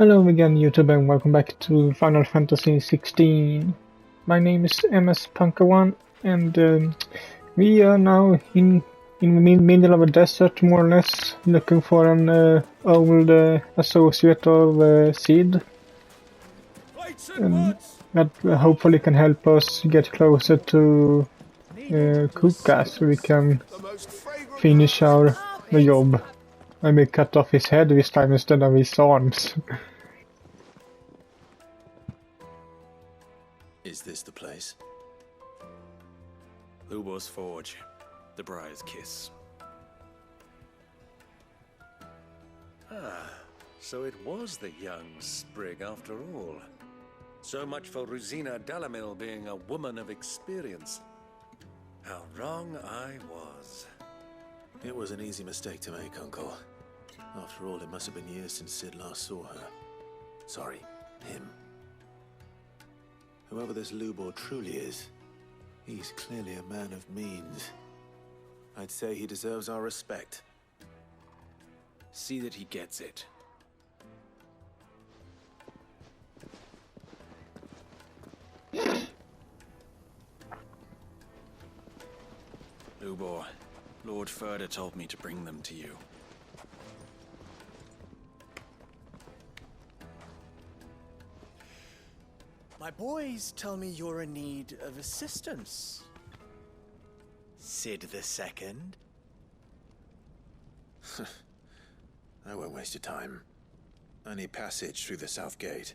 Hello again, YouTube, and welcome back to Final Fantasy 16. My name is MS Punka1, and we are now in the middle of a desert, more or less, looking for an old associate of Sid, that hopefully can help us get closer to Kuka, so we can finish the job. Maybe cut off his head this time instead of his arms. Is this the place? Lubo's Forge, the Briar's Kiss. So it was the young sprig after all. So much for Rosina Dalamil being a woman of experience. How wrong I was. It was an easy mistake to make, Uncle. After all, it must have been years since Sid last saw her. Sorry, him. Whoever this Lubor truly is, he's clearly a man of means. I'd say he deserves our respect. See that he gets it. Lubor, Lord Furder told me to bring them to you. My boys tell me you're in need of assistance. Sid the Second? I won't waste your time. I need passage through the south gate.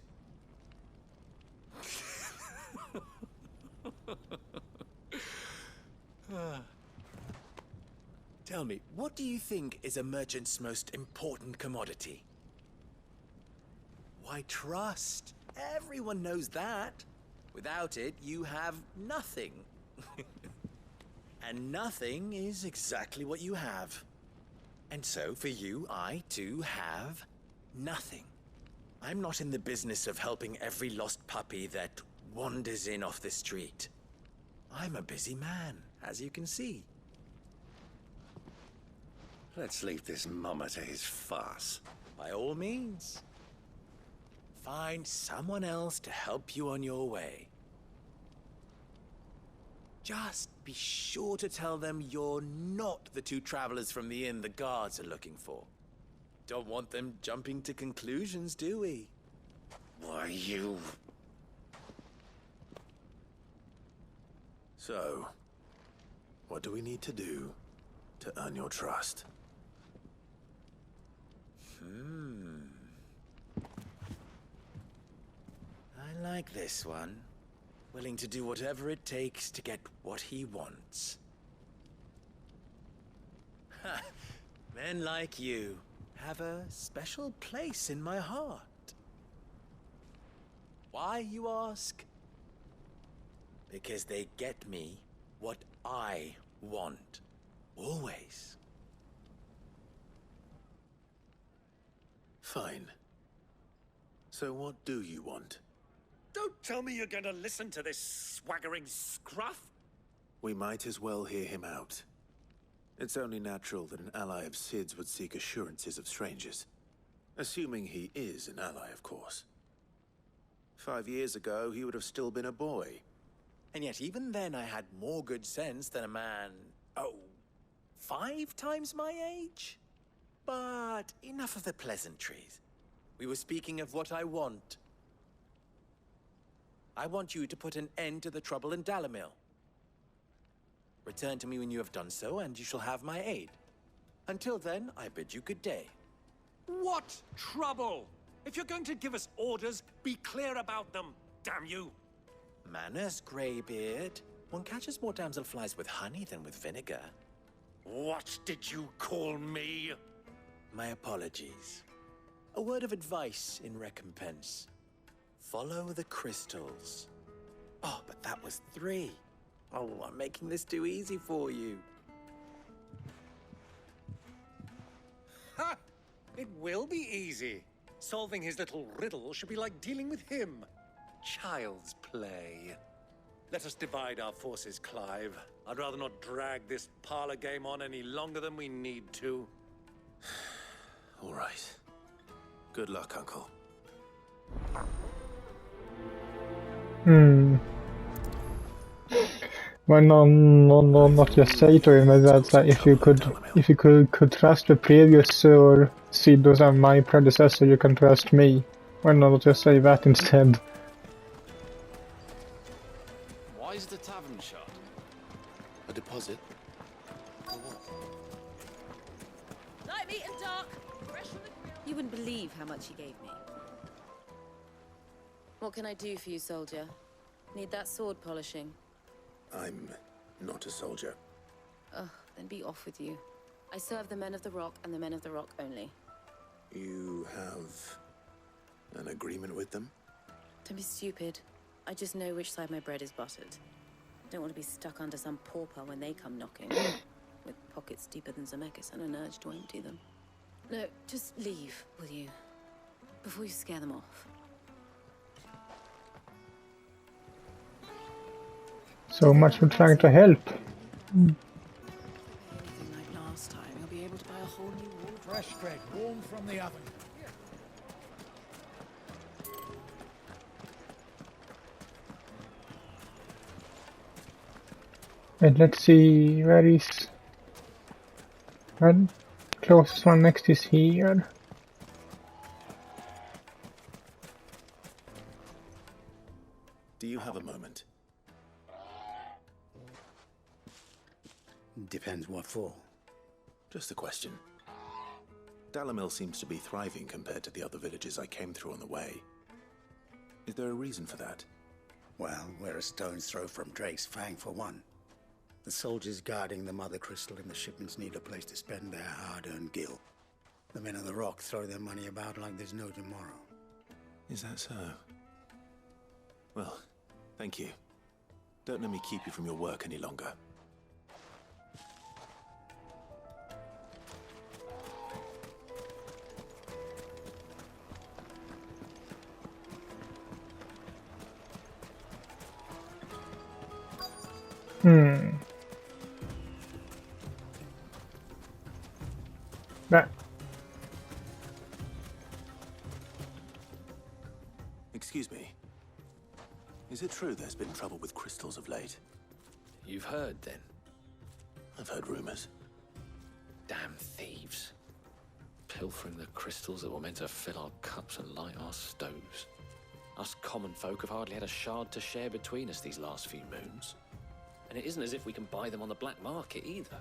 Tell me, what do you think is a merchant's most important commodity? Why, trust. Everyone knows that. Without it, you have nothing. And nothing is exactly what you have. And so, for you, I, too, have nothing. I'm not in the business of helping every lost puppy that wanders in off the street. I'm a busy man, as you can see. Let's leave this mummer to his farce. By all means. Find someone else to help you on your way. Just be sure to tell them you're not the two travelers from the inn the guards are looking for. Don't want them jumping to conclusions, do we? Why, you... So, what do we need to do to earn your trust? I like this one. Willing to do whatever it takes to get what he wants. Ha! Men like you have a special place in my heart. Why, you ask? Because they get me what I want. Always. Fine. So what do you want? Don't tell me you're gonna listen to this swaggering scruff! We might as well hear him out. It's only natural that an ally of Sid's would seek assurances of strangers. Assuming he is an ally, of course. 5 years ago, he would have still been a boy. And yet even then I had more good sense than a man, 5 times my age? But enough of the pleasantries. We were speaking of what I want. I want you to put an end to the trouble in Dalamil. Return to me when you have done so, and you shall have my aid. Until then, I bid you good day. What trouble? If you're going to give us orders, be clear about them, damn you! Manners, Greybeard. One catches more damselflies with honey than with vinegar. What did you call me? My apologies. A word of advice in recompense. Follow the crystals. Oh, but that was 3. Oh, I'm making this too easy for you. Ha! It will be easy. Solving his little riddle should be like dealing with him. Child's play. Let us divide our forces, Clive. I'd rather not drag this parlor game on any longer than we need to. All right. Good luck, Uncle. Hmm. Why not just say to him that like, if you could trust the previous or Sidos and my predecessor, you can trust me. Why not just say that instead? Why is the tavern shut? A deposit? Light meat and dark. Fresh from the grill. You wouldn't believe how much he gave me. What can I do for you, soldier? Need that sword polishing? I'm not a soldier. Ugh, then be off with you. I serve the men of the Rock and the men of the Rock only. You have an agreement with them? Don't be stupid. I just know which side my bread is buttered. Don't want to be stuck under some pauper when they come knocking. With pockets deeper than Zemeckis and an urge to empty them. No, just leave, will you? Before you scare them off. So much for trying to help. Anything like last time, you'll be able to buy a whole new wardrobe. Fresh bread, warm from the oven. And let's see, where is... Well, closest one next is here. Do you have a moment? Depends what for. Just a question. Dalamil seems to be thriving compared to the other villages I came through on the way. Is there a reason for that? Well, we're a stone's throw from Drake's Fang for one. The soldiers guarding the Mother Crystal and the shipments need a place to spend their hard-earned gil. The men of the Rock throw their money about like there's no tomorrow. Is that so? Well, thank you. Don't let me keep you from your work any longer. That. Excuse me. Is it true there's been trouble with crystals of late? You've heard, then? I've heard rumors. Damn thieves. Pilfering the crystals that were meant to fill our cups and light our stoves. Us common folk have hardly had a shard to share between us these last few moons. And it isn't as if we can buy them on the black market either.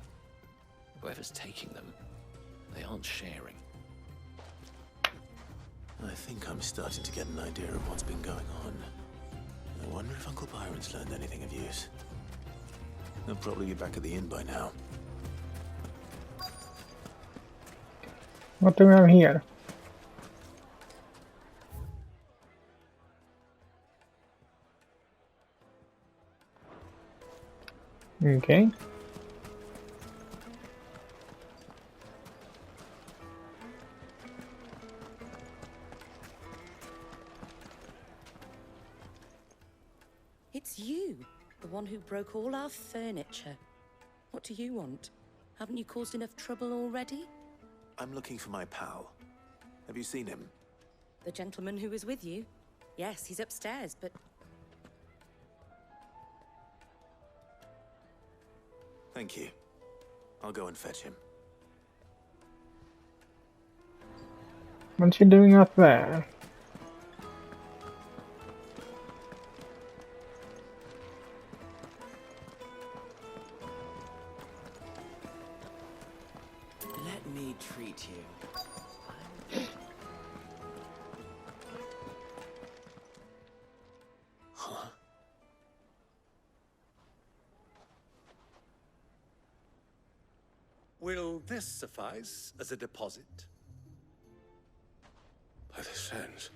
Whoever's taking them, they aren't sharing. I think I'm starting to get an idea of what's been going on. I wonder if Uncle Byron's learned anything of use. They'll probably be back at the inn by now. What do we have here? Okay. It's you, the one who broke all our furniture. What do you want? Haven't you caused enough trouble already? I'm looking for my pal. Have you seen him? The gentleman who was with you? Yes, he's upstairs, but... Thank you. I'll go and fetch him. What's he doing up there? Let me treat you. Huh? Will this suffice as a deposit? By the sands.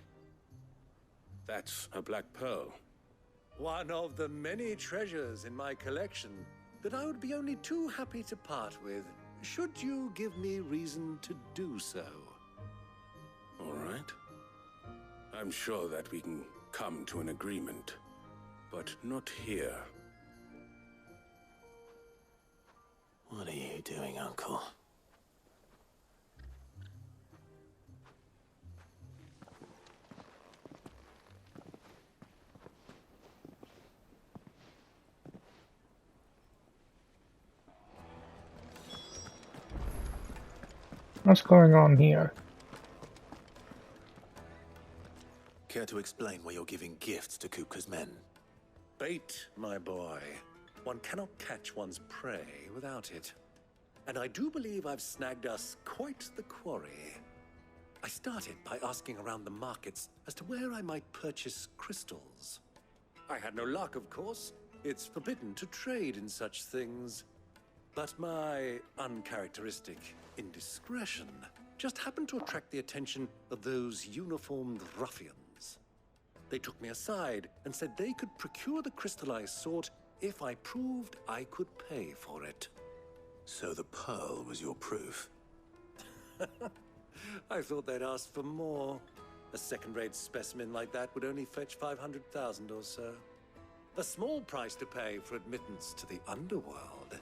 That's a black pearl. One of the many treasures in my collection that I would be only too happy to part with, should you give me reason to do so. All right. I'm sure that we can come to an agreement, but not here. What are you doing, Uncle? What's going on here? Care to explain why you're giving gifts to Kupka's men? Bait, my boy. One cannot catch one's prey without it. And I do believe I've snagged us quite the quarry. I started by asking around the markets as to where I might purchase crystals. I had no luck, of course. It's forbidden to trade in such things. But my uncharacteristic indiscretion just happened to attract the attention of those uniformed ruffians. They took me aside and said they could procure the crystal I sought if I proved I could pay for it. So the pearl was your proof? I thought they'd ask for more. A second-rate specimen like that would only fetch 500,000 or so. A small price to pay for admittance to the underworld.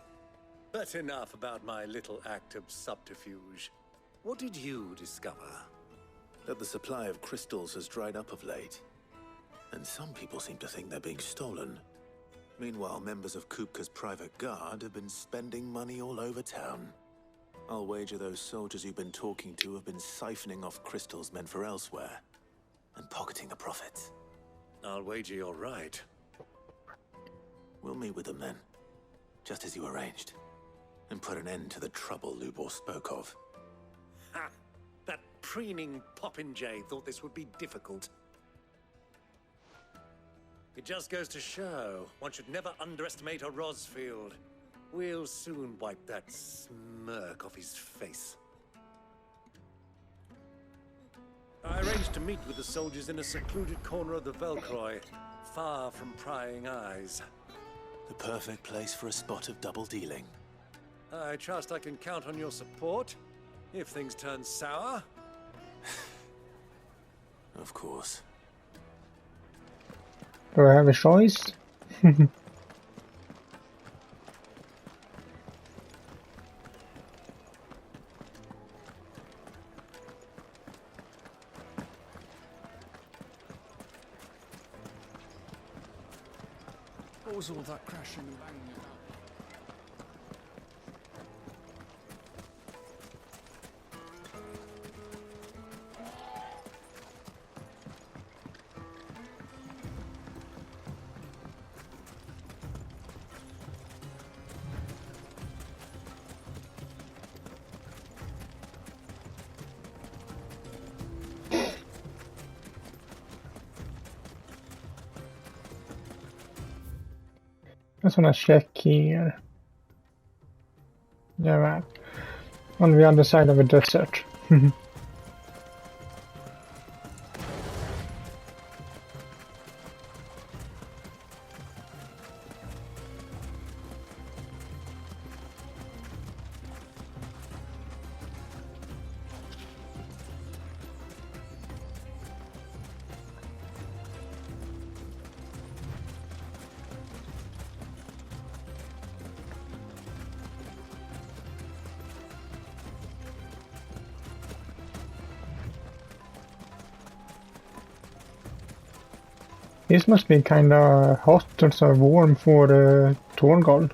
But enough about my little act of subterfuge. What did you discover? That the supply of crystals has dried up of late. And some people seem to think they're being stolen. Meanwhile, members of Kupka's private guard have been spending money all over town. I'll wager those soldiers you've been talking to have been siphoning off crystals meant for elsewhere, and pocketing the profits. I'll wager you're right. We'll meet with them then, just as you arranged, and put an end to the trouble Lubor spoke of. Ha! That preening popinjay thought this would be difficult. It just goes to show, one should never underestimate a Rosfield. We'll soon wipe that smirk off his face. I arranged to meet with the soldiers in a secluded corner of the Velcroy, far from prying eyes. The perfect place for a spot of double dealing. I trust I can count on your support, if things turn sour. Of course. Do I have a choice? What was all that crashing and banging about? I just wanna check here. Yeah, right. On the other side of a desert. This must be kinda hot or so warm for Torgal.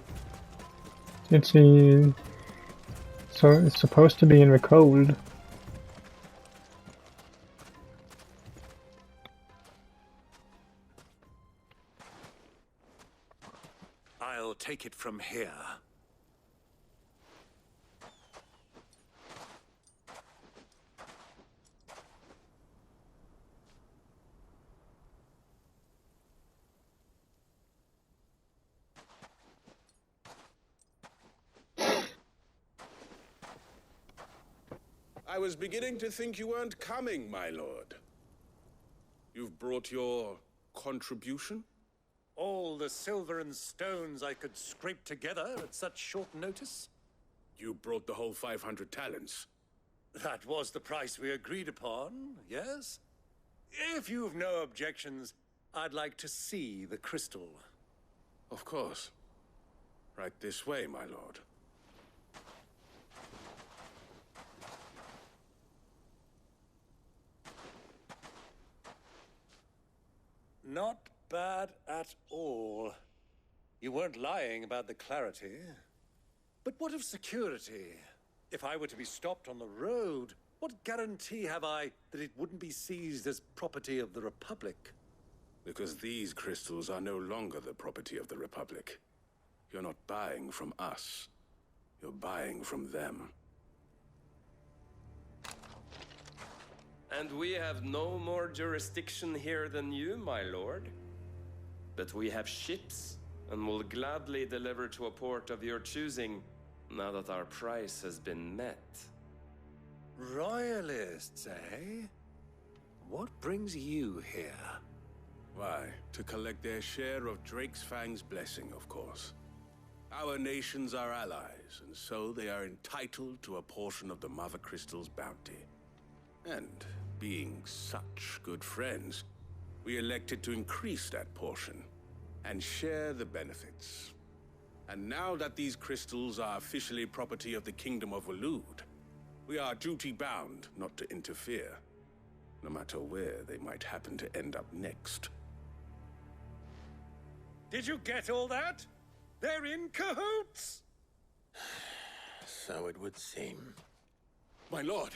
It's so it's supposed to be in the cold. I'll take it from here. I was beginning to think you weren't coming, my lord. You've brought your contribution? All the silver and stones I could scrape together at such short notice? You brought the whole 500 talents. That was the price we agreed upon, yes? If you've no objections, I'd like to see the crystal. Of course. Right this way, my lord. Not bad at all. You weren't lying about the clarity. But what of security? If I were to be stopped on the road, what guarantee have I that it wouldn't be seized as property of the Republic? Because these crystals are no longer the property of the Republic. You're not buying from us. You're buying from them. And we have no more jurisdiction here than you, my lord. But we have ships, and will gladly deliver to a port of your choosing, now that our price has been met. Royalists, eh? What brings you here? Why, to collect their share of Drake's Fang's blessing, of course. Our nations are allies, and so they are entitled to a portion of the Mother Crystal's bounty. And being such good friends, we elected to increase that portion and share the benefits. And now that these crystals are officially property of the Kingdom of Waloed, we are duty-bound not to interfere, no matter where they might happen to end up next. Did you get all that? They're in cahoots! So it would seem. My lord,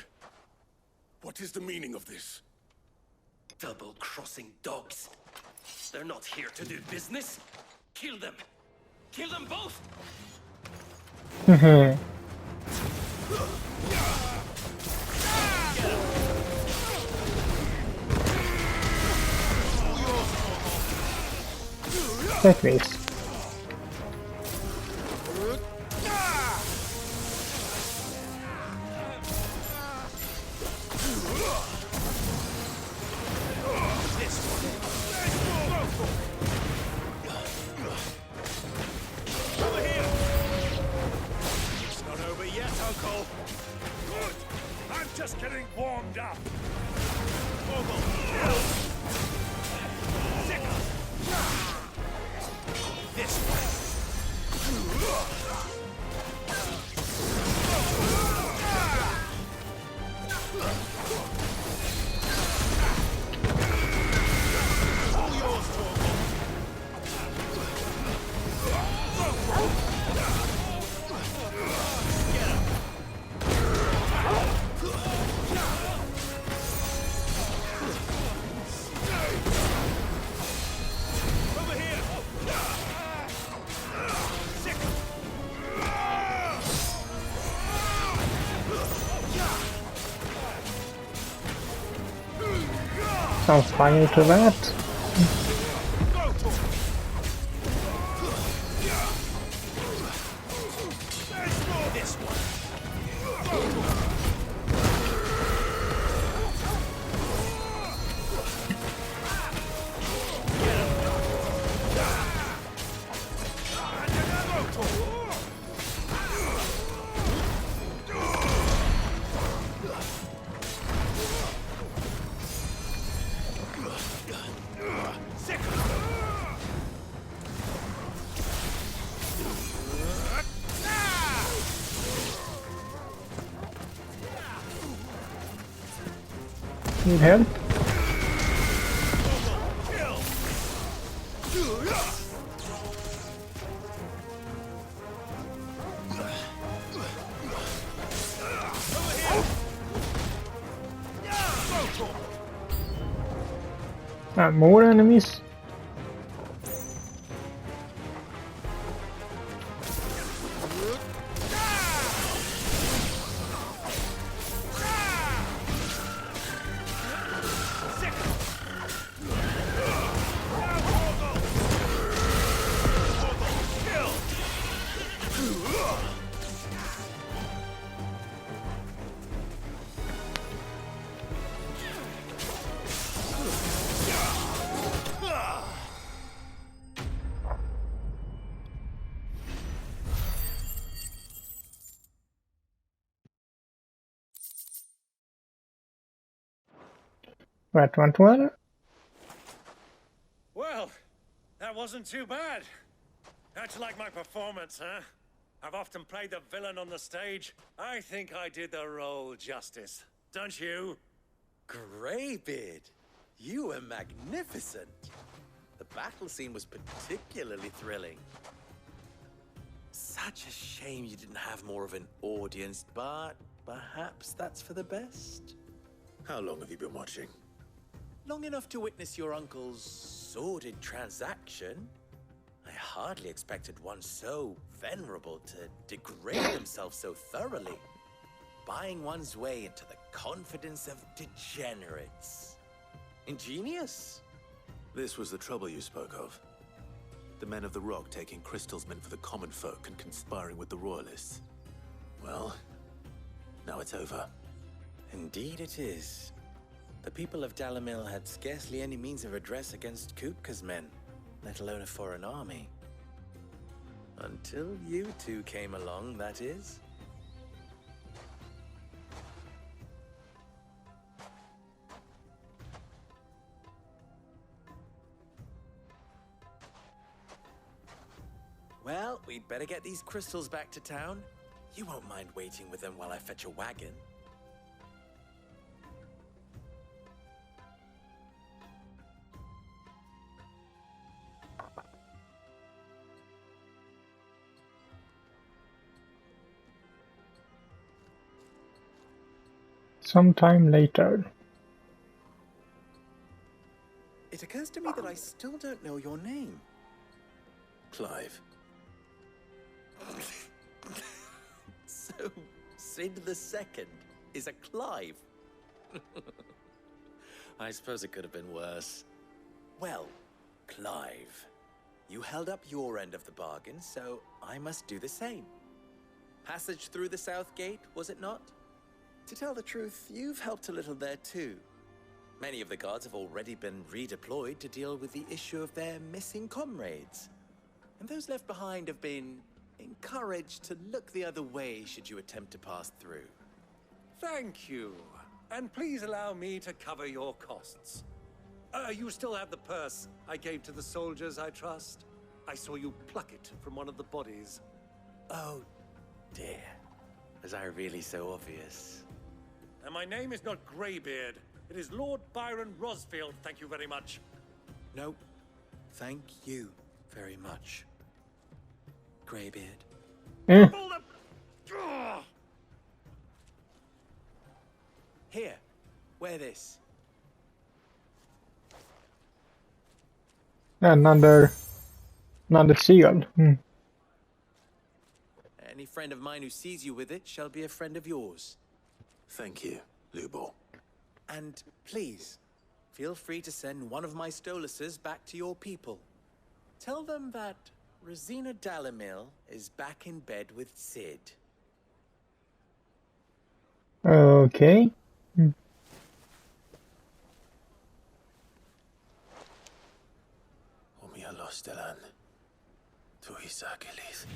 what is the meaning of this? Double-crossing dogs. They're not here to do business. Kill them. Kill them both! That face. Just getting warmed up. This way. Sounds final to that. Need help? More enemies? Right, 112. Well, that wasn't too bad. How'd you like my performance, huh? I've often played the villain on the stage. I think I did the role justice. Don't you? Greybeard, you were magnificent. The battle scene was particularly thrilling. So, Such a shame you didn't have more of an audience, but perhaps that's for the best. How long have you been watching? Long enough to witness your uncle's sordid transaction. I hardly expected one so venerable to degrade himself so thoroughly, buying one's way into the confidence of degenerates. Ingenious. This was the trouble you spoke of. The men of the Rock taking crystals meant for the common folk and conspiring with the royalists. Well, now it's over. Indeed it is. The people of Dalamil had scarcely any means of redress against Kupka's men, let alone a foreign army. Until you two came along, that is. Well, we'd better get these crystals back to town. You won't mind waiting with them while I fetch a wagon. Sometime later. It occurs to me that I still don't know your name. Clive. So, Sid the Second is a Clive. I suppose it could have been worse. Well, Clive, you held up your end of the bargain, so I must do the same. Passage through the South Gate, was it not? To tell the truth, you've helped a little there too. Many of the guards have already been redeployed to deal with the issue of their missing comrades. And those left behind have been encouraged to look the other way should you attempt to pass through. Thank you. And please allow me to cover your costs. You still have the purse I gave to the soldiers, I trust? I saw you pluck it from one of the bodies. Oh, dear. Was I really so obvious? And my name is not Greybeard. It is Lord Byron Rosfield, thank you very much. No, thank you very much, Greybeard. Here, wear this. Another seal. Any friend of mine who sees you with it shall be a friend of yours. Thank you, Lubor. And please, feel free to send one of my Stoluses back to your people. Tell them that Rosina Dalamil is back in bed with Sid. Okay. Omia Lostelan. Tuisakelis.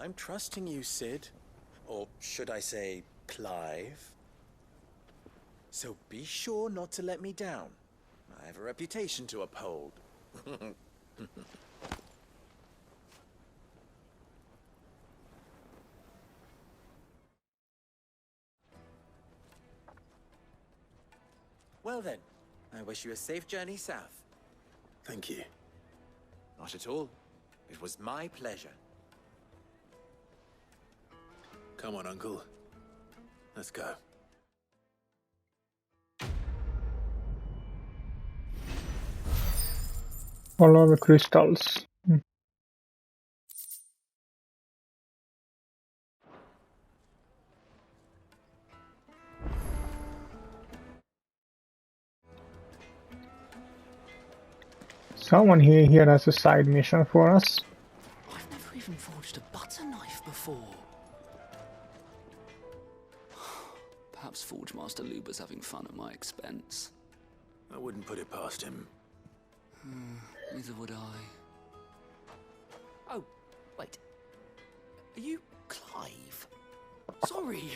I'm trusting you, Sid. Or should I say, Clive. So be sure not to let me down. I have a reputation to uphold. Well then, I wish you a safe journey south. Thank you. Not at all. It was my pleasure. Come on, Uncle. Let's go. All of the crystals. Someone here has a side mission for us. I've never even forged a butter knife before. Perhaps Forge Master Luber's having fun at my expense. I wouldn't put it past him. Neither would I. Oh, wait. Are you Clive? Sorry,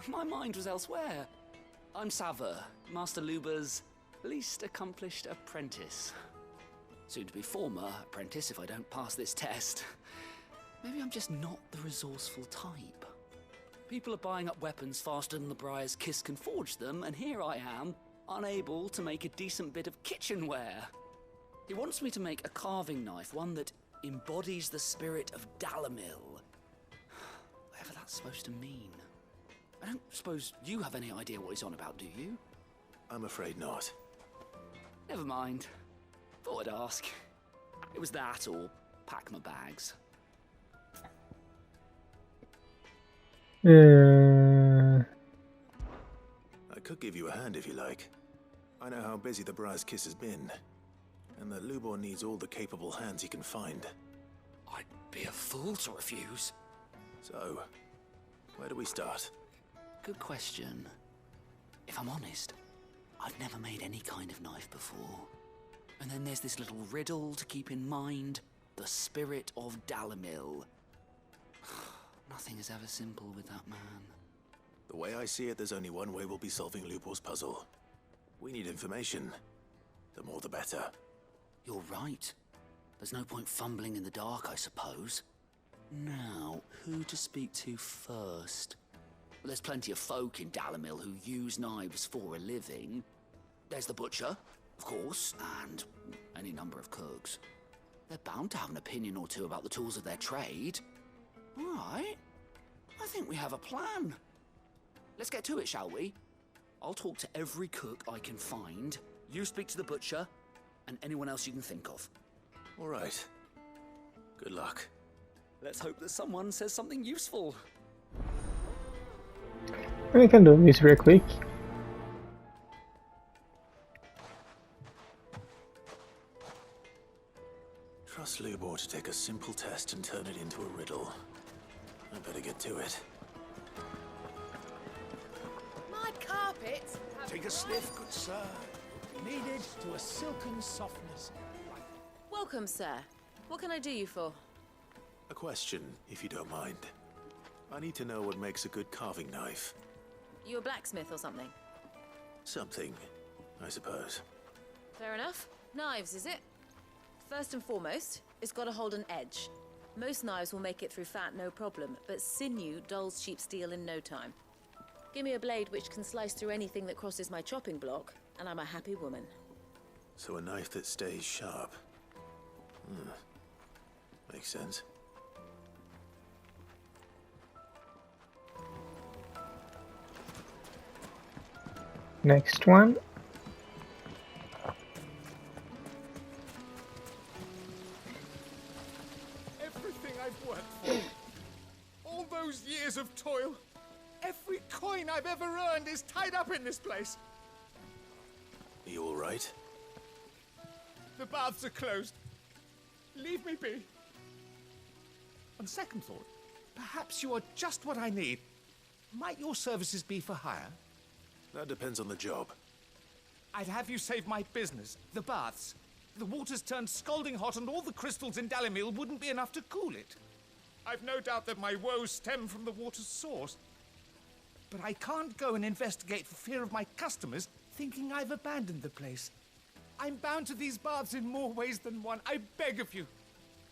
my mind was elsewhere. I'm Sava, Master Luber's least accomplished apprentice. Soon to be former apprentice if I don't pass this test. Maybe I'm just not the resourceful type. People are buying up weapons faster than the Briar's Kiss can forge them, and here I am, unable to make a decent bit of kitchenware. He wants me to make a carving knife, one that embodies the spirit of Dalamil. Whatever that's supposed to mean. I don't suppose you have any idea what he's on about, do you? I'm afraid not. Never mind. Thought I'd ask. It was that or pack my bags. I could give you a hand if you like. I know how busy the Briar's Kiss has been, and that Lubor needs all the capable hands he can find. I'd be a fool to refuse. So, where do we start? Good question. If I'm honest, I've never made any kind of knife before. And then there's this little riddle to keep in mind. The spirit of Dalamil. Nothing is ever simple with that man. The way I see it, there's only one way we'll be solving Lubor's puzzle. We need information. The more the better. You're right. There's no point fumbling in the dark, I suppose. Now, who to speak to first? Well, there's plenty of folk in Dalamil who use knives for a living. There's the butcher, of course, and any number of cooks. They're bound to have an opinion or two about the tools of their trade. All right. I think we have a plan. Let's get to it, shall we? I'll talk to every cook I can find. You speak to the butcher, and anyone else you can think of. All right. Good luck. Let's hope that someone says something useful. We can do this real quick. Trust Lubor to take a simple test and turn it into a riddle. I better get to it. My carpet! Take a sniff, good sir. Kneaded to a silken softness. Welcome, sir. What can I do you for? A question, if you don't mind. I need to know what makes a good carving knife. You a blacksmith or something? Something, I suppose. Fair enough. Knives, is it? First and foremost, it's got to hold an edge. Most knives will make it through fat, no problem, but sinew dulls cheap steel in no time. Give me a blade which can slice through anything that crosses my chopping block, and I'm a happy woman. So a knife that stays sharp. Makes sense. Next one. Everything I've worked for, all those years of toil, every coin I've ever earned is tied up in this place. Are you all right? The baths are closed. Leave me be. On second thought, perhaps you are just what I need. Might your services be for hire? That depends on the job. I'd have you save my business, the baths. The water's turned scalding hot and all the crystals in Dalamil wouldn't be enough to cool it. I've no doubt that my woes stem from the water's source. But I can't go and investigate for fear of my customers thinking I've abandoned the place. I'm bound to these baths in more ways than one. I beg of you.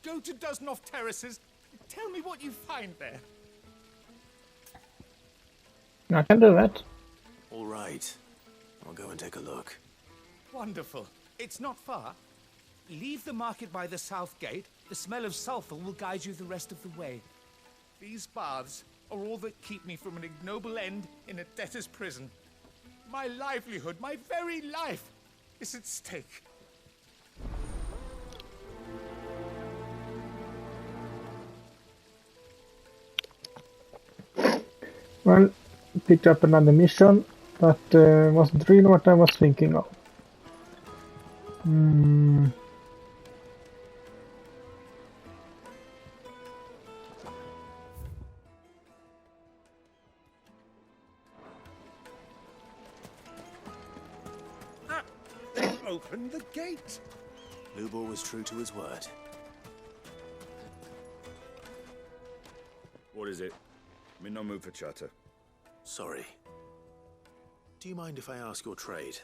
Go to Dusnoff Terraces. Tell me what you find there. I can do that. All right. I'll go and take a look. Wonderful. It's not far. Leave the market by the south gate. The smell of sulfur will guide you the rest of the way. These baths are all that keep me from an ignoble end in a debtor's prison. My livelihood, my very life, is at stake. Well, picked up another mission, but wasn't really what I was thinking of. Open the gate. Lubor was true to his word. What is it? I'm in no mood for chatter. Sorry. Do you mind if I ask your trade?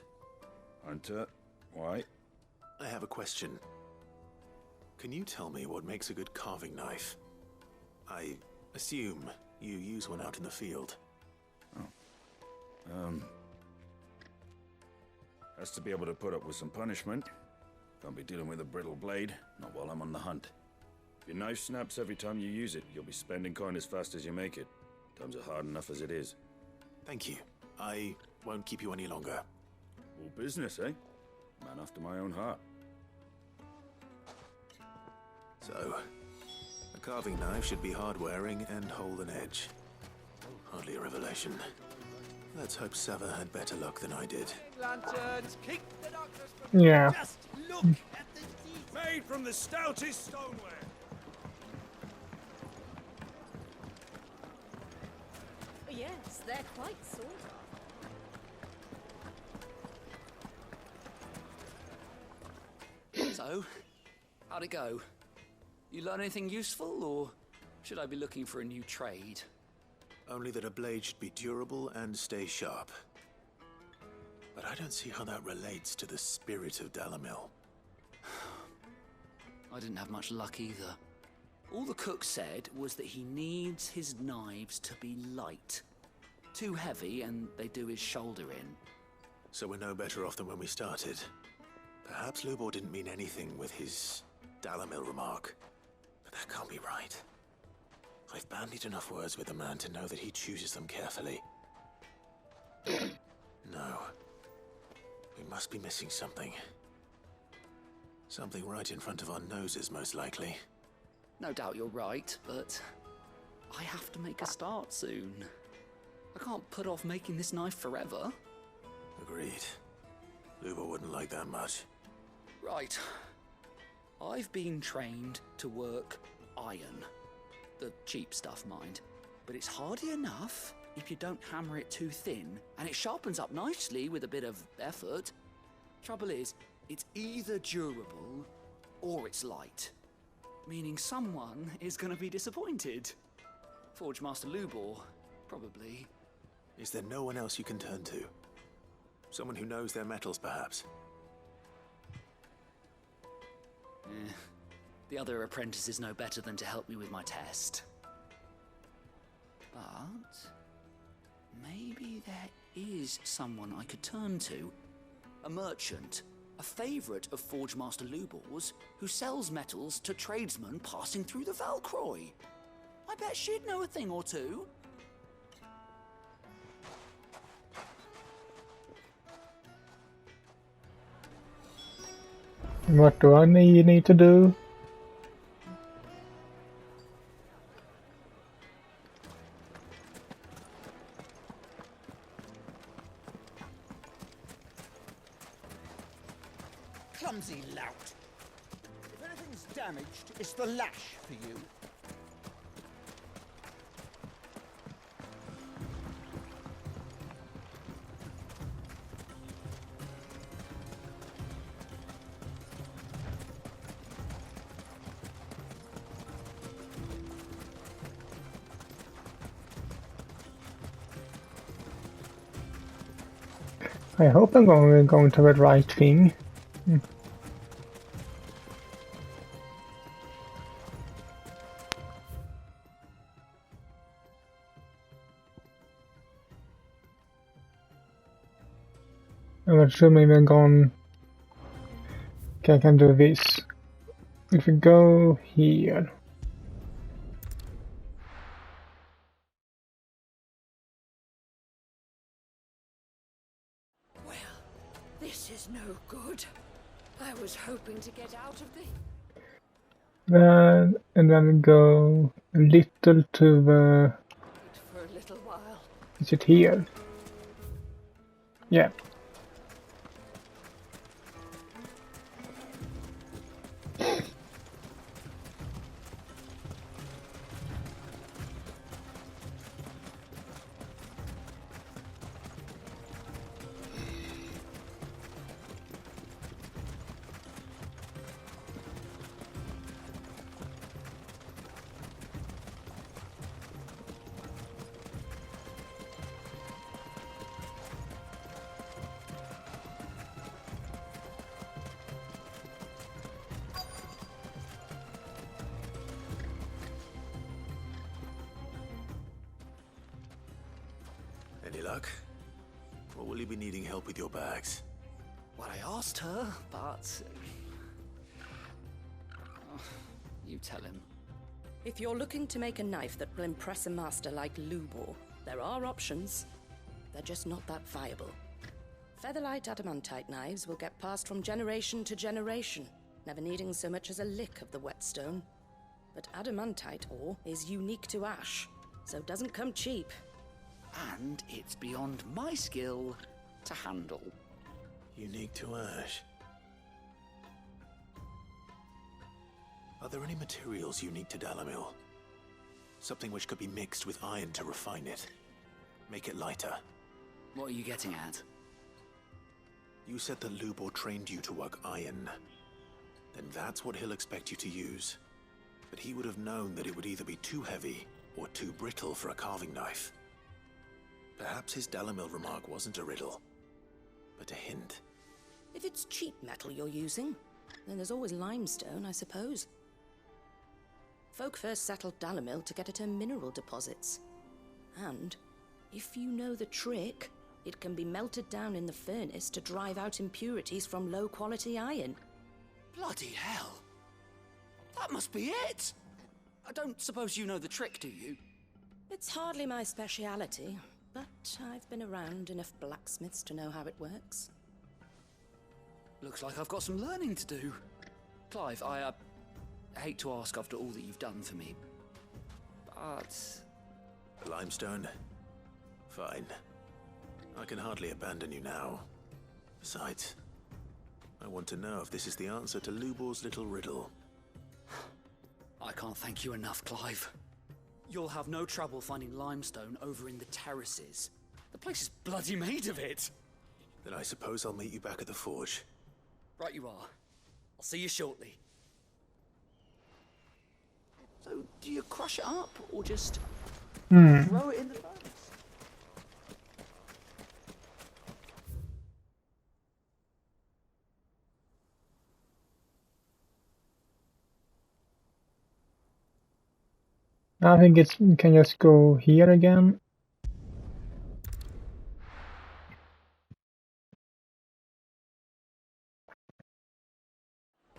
Hunter, why? I have a question. Can you tell me what makes a good carving knife? I assume You use one out in the field. Has to be able to put up with some punishment. Can't be dealing with a brittle blade, not while I'm on the hunt. If your knife snaps every time you use it, you'll be spending coin as fast as you make it. Times are hard enough as it is. Thank you. I won't keep you any longer. All business, eh? Man after my own heart. So, a carving knife should be hard-wearing and hold an edge. Hardly a revelation. Let's hope Sever had better luck than I did. Lanterns, keep the darkness Yeah. Just look at the teeth. Made from the stoutest stoneware. Yes, they're quite sort of. So, how'd it go? You learn anything useful, or should I be looking for a new trade? Only that a blade should be durable and stay sharp. But I don't see how that relates to the spirit of Dalamil. I didn't have much luck either. All the cook said was that he needs his knives to be light. Too heavy and they do his shoulder in. So we're no better off than when we started. Perhaps Lubor didn't mean anything with his Dalamil remark. But that can't be right. I've bandied enough words with the man to know that he chooses them carefully. No. We must be missing something. Something right in front of our noses, most likely. No doubt you're right, but I have to make a start soon. I can't put off making this knife forever. Agreed. Lubor wouldn't like that much. Right. I've been trained to work iron. The cheap stuff, mind. But it's hardy enough if you don't hammer it too thin, and it sharpens up nicely with a bit of effort. Trouble is, it's either durable or it's light. Meaning someone is going to be disappointed. Forge Master Lubor, probably. Is there no one else you can turn to? Someone who knows their metals, perhaps? The other apprentices know better than to help me with my test. But maybe there is someone I could turn to. A merchant, a favourite of Forge Master Lubor's, who sells metals to tradesmen passing through the Valcroy. I bet she'd know a thing or two. What do I need to do? Clumsy lout. If anything's damaged, it's the lash for you. I hope I'm going to the right thing. I'm assuming we're gone. Okay, I can do this. If we go here. Well, this is no good. I was hoping to get out of the... And then we go a little to the... for a little while. Is it here? Yeah. luck? Or will you be needing help with your bags? Well, I asked her, but... you tell him. If you're looking to make a knife that will impress a master like Lubor, there are options. They're just not that viable. Featherlight adamantite knives will get passed from generation to generation, never needing so much as a lick of the whetstone. But adamantite ore is unique to ash, so it doesn't come cheap. And it's beyond my skill to handle. Unique to ash. Are there any materials unique to Dalamil? Something which could be mixed with iron to refine it. Make it lighter. What are you getting at? You said that Lubor trained you to work iron. Then that's what he'll expect you to use. But he would have known that it would either be too heavy or too brittle for a carving knife. Perhaps his Dalamil remark wasn't a riddle, but a hint. If it's cheap metal you're using, then there's always limestone, I suppose. Folk first settled Dalamil to get at her mineral deposits. And, if you know the trick, it can be melted down in the furnace to drive out impurities from low-quality iron. Bloody hell! That must be it! I don't suppose you know the trick, do you? It's hardly my speciality, but I've been around enough blacksmiths to know how it works. Looks like I've got some learning to do. Clive, I hate to ask after all that you've done for me, but... Limestone? Fine. I can hardly abandon you now. Besides, I want to know if this is the answer to Lubor's little riddle. I can't thank you enough, Clive. You'll have no trouble finding limestone over in the terraces. The place is bloody made of it. Then I suppose I'll meet you back at the forge. Right you are. I'll see you shortly. So, do you crush it up, or just throw it in the furnace? I think we can just go here again.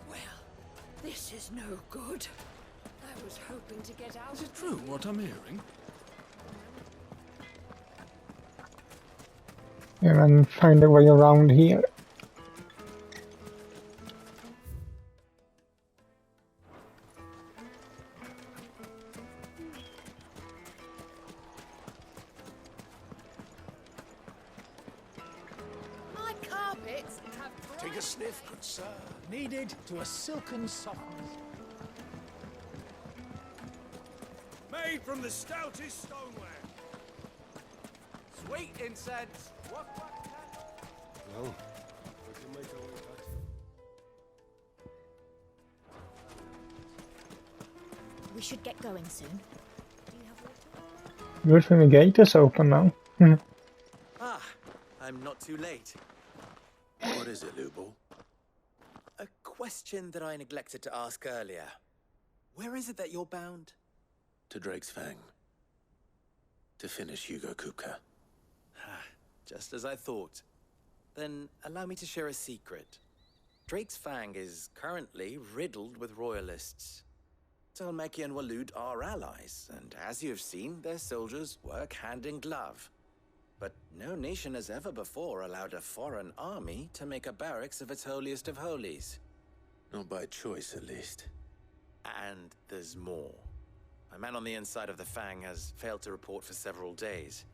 Well, this is no good. I was hoping to get out. Is it true what I'm hearing? And find a way around here. My carpets have... Take a sniff, good sir. Needed to a silken softness. Made from the stoutest stoneware. Sweet incense. What? Well, we can make our way back. We should get going soon. Do you have water? Good thing the gate is open now. Ah, I'm not too late. What is it, Lubor? A question that I neglected to ask earlier. Where is it that you're bound? To Drake's Fang. To finish Hugo Kupka. Just as I thought. Then allow me to share a secret. Drake's Fang is currently riddled with royalists. Talmeki and Walud are allies, and as you have seen, their soldiers work hand in glove. But no nation has ever before allowed a foreign army to make a barracks of its holiest of holies. Not by choice, at least. And there's more. My man on the inside of the Fang has failed to report for several days.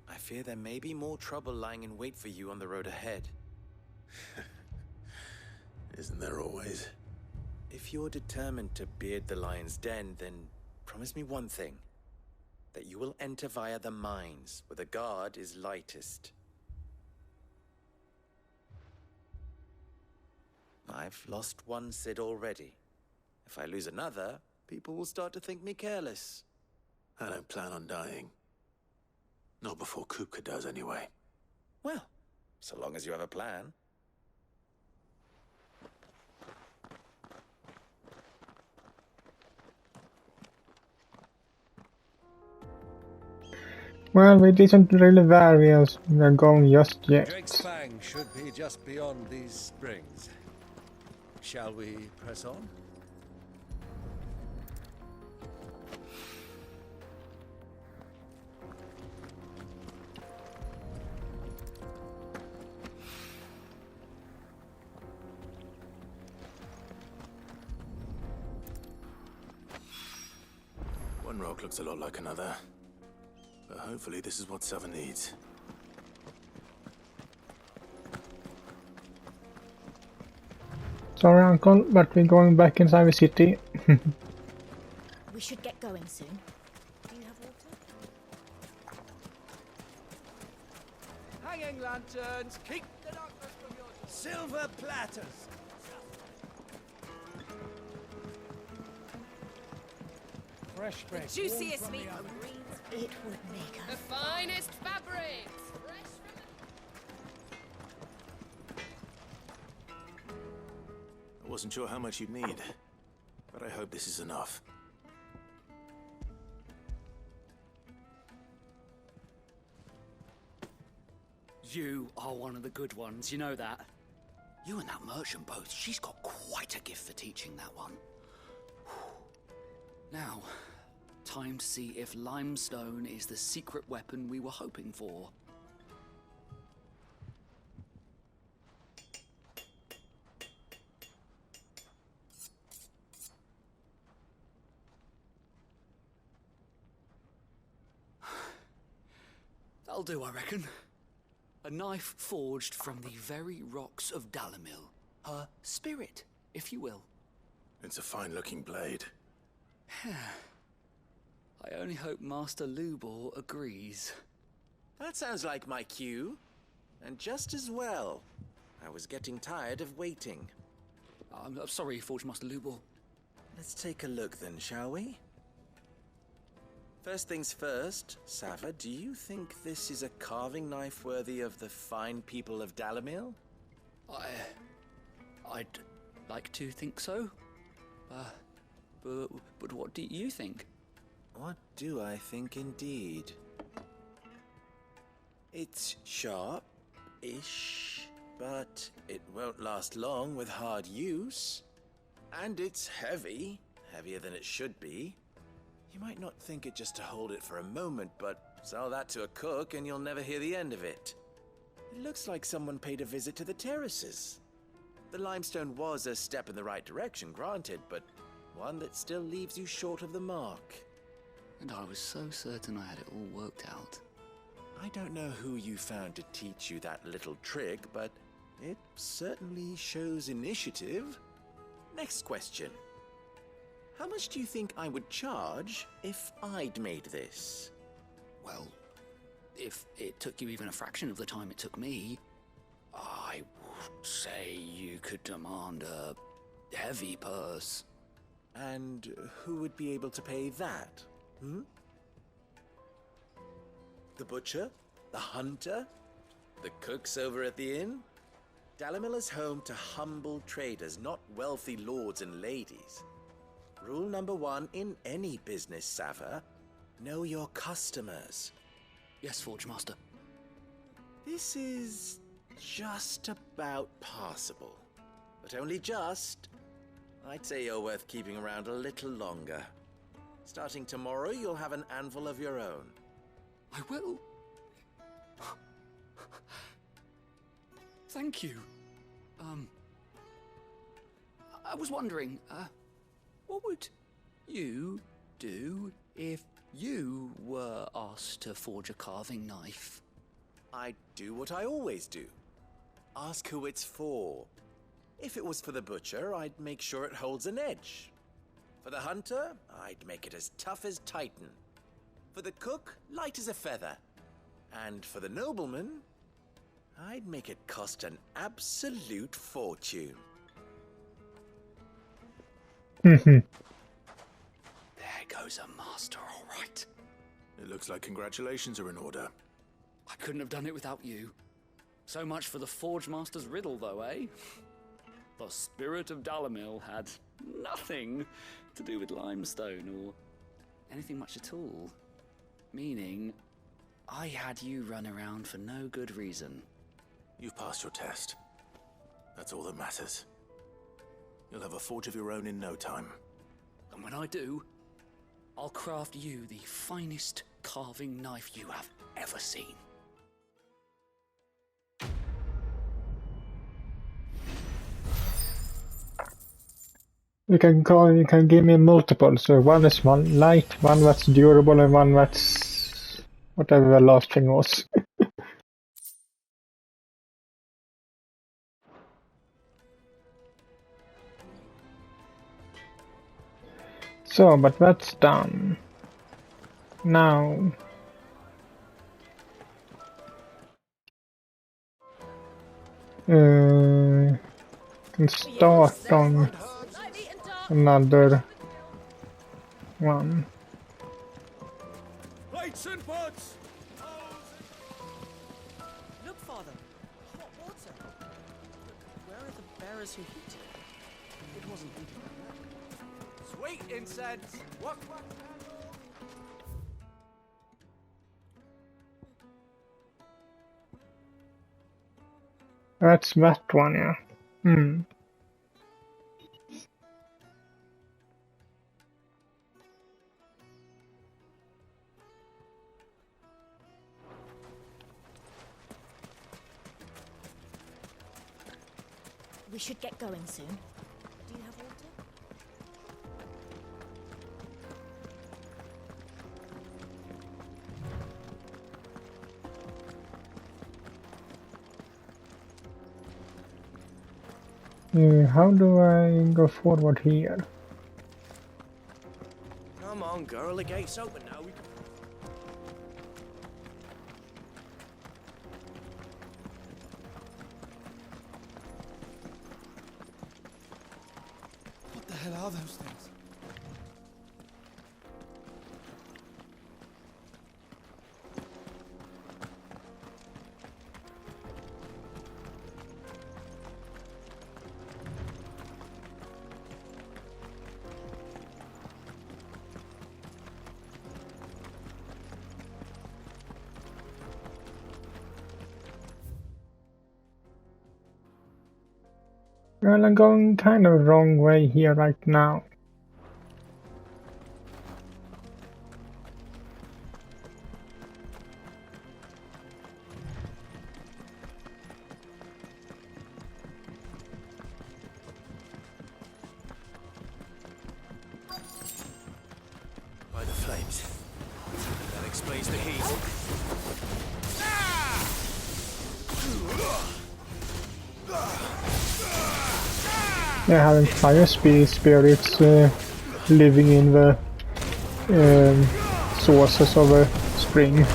I fear there may be more trouble lying in wait for you on the road ahead. Isn't there always? If you're determined to beard the lion's den, then promise me one thing. That you will enter via the mines, where the guard is lightest. I've lost one Cid already. If I lose another, people will start to think me careless. I don't plan on dying. Not before Kupka does, anyway. Well, so long as you have a plan. Well, it isn't really where we're going just yet. Drake's Fang should be just beyond these springs. Shall we press on? One rock looks a lot like another. But hopefully this is what Sava needs. Sorry, Uncle, but we're going back inside the city. We should get going soon. Do you have water? Hanging lanterns, keep the darkness from your door. Silver platters! Fresh bread. The juiciest meat. It would make The us. finest fabrics. Fresh I wasn't sure how much you'd need, but I hope this is enough. You are one of the good ones, you know that. You and that merchant both, she's got quite a gift for teaching that one. Now, time to see if limestone is the secret weapon we were hoping for. That'll do, I reckon. A knife forged from the very rocks of Dalamil. Her spirit, if you will. It's a fine-looking blade. I only hope Master Lubor agrees. That sounds like my cue. And just as well. I was getting tired of waiting. I'm sorry, Forge Master Lubor. Let's take a look then, shall we? First things first, Sava, do you think this is a carving knife worthy of the fine people of Dalamil? I'd like to think so. But what do you think? What do I think indeed? It's sharp-ish, but it won't last long with hard use. And it's heavy, heavier than it should be. You might not think it just to hold it for a moment, but sell that to a cook and you'll never hear the end of it. It looks like someone paid a visit to the terraces. The limestone was a step in the right direction, granted, but one that still leaves you short of the mark. And I was so certain I had it all worked out. I don't know who you found to teach you that little trick, but it certainly shows initiative. Next question. How much do you think I would charge if I'd made this? Well, if it took you even a fraction of the time it took me, I would say you could demand a heavy purse. And who would be able to pay that? The butcher? The hunter? The cooks over at the inn? Dalamil is home to humble traders, not wealthy lords and ladies. Rule number 1 in any business, Sava, know your customers. Yes, Forge Master. This is just about passable, but only just. I'd say you're worth keeping around a little longer. Starting tomorrow, you'll have an anvil of your own. I will. Thank you. I was wondering, what would you do if you were asked to forge a carving knife? I'd do what I always do. Ask who it's for. If it was for the butcher, I'd make sure it holds an edge. For the hunter, I'd make it as tough as Titan. For the cook, light as a feather. And for the nobleman, I'd make it cost an absolute fortune. There goes a master, all right. It looks like congratulations are in order. I couldn't have done it without you. So much for the Forge Master's riddle, though, eh? The spirit of Dalamil had nothing to do with limestone or anything much at all. Meaning, I had you run around for no good reason. You've passed your test. That's all that matters. You'll have a forge of your own in no time. And when I do, I'll craft you the finest carving knife you have ever seen. You can give me multiple, so one is one light, one that's durable, and one that's whatever the last thing was. So, but that's done. Now can start on another one. Lights and pots! Look, Father. Hot water. But where are the bearers who heat it? It wasn't heated. Sweet incense! What? That's that one, yeah. We should get going soon. Do you have water? How do I go forward here? Come on, girl, the gate's open now. We can... What the hell are those things? Well, I'm going kind of wrong way here right now. By the flames. That explains the heat. Yeah, having fire spirits living in the sources of a spring.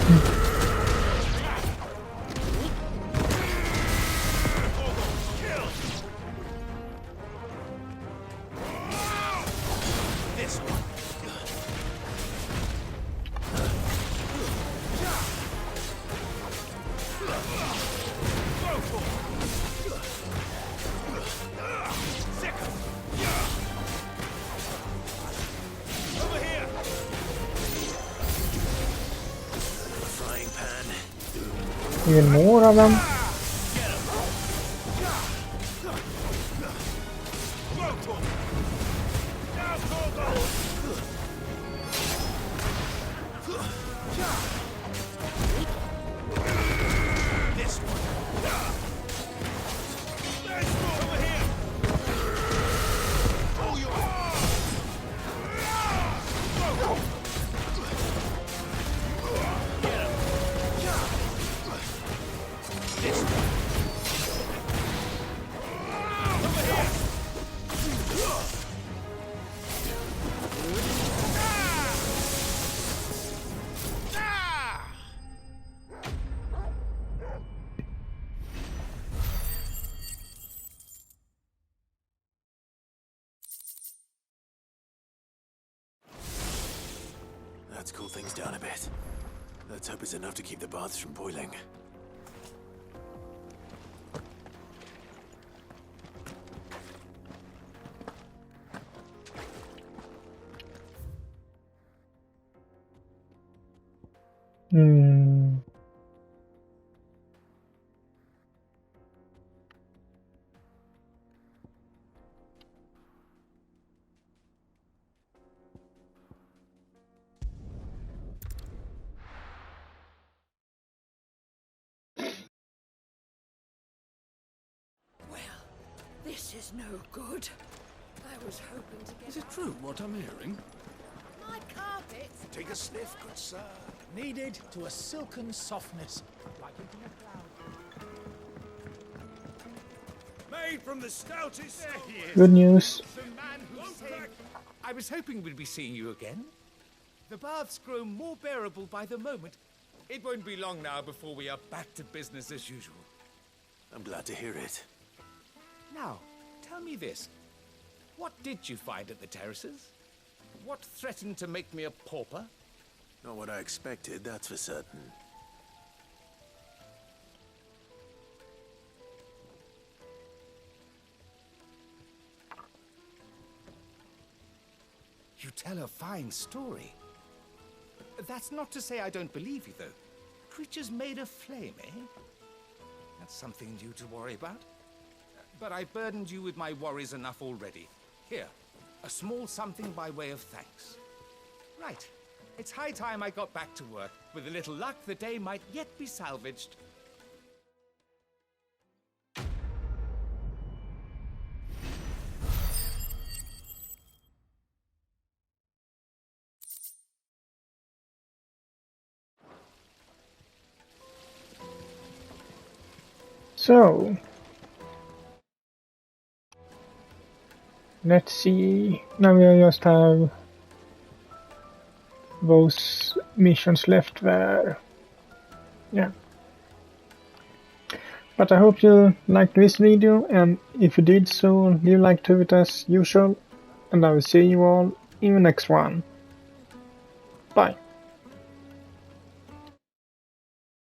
Even more of them. Let's cool things down a bit. Let's hope it's enough to keep the baths from boiling. is no good. I was hoping to get... Is it true what I'm hearing? My carpet! Take a sniff, good sir. Kneaded to a silken softness, like eating a cloud. Made from the stoutest... There he is. Good news. The man who saved... I was hoping we'd be seeing you again. The baths grow more bearable by the moment. It won't be long now before we are back to business as usual. I'm glad to hear it. Now, tell me this. What did you find at the terraces? What threatened to make me a pauper? Not what I expected, that's for certain. You tell a fine story. That's not to say I don't believe you, though. Creatures made of flame, eh? That's something new to worry about. But I've burdened you with my worries enough already. Here, a small something by way of thanks. Right. It's high time I got back to work. With a little luck, the day might yet be salvaged. So, let's see. Now we just have those missions left there. Yeah. But I hope you liked this video, and if you did so, leave a like to it as usual, and I will see you all in the next one. Bye.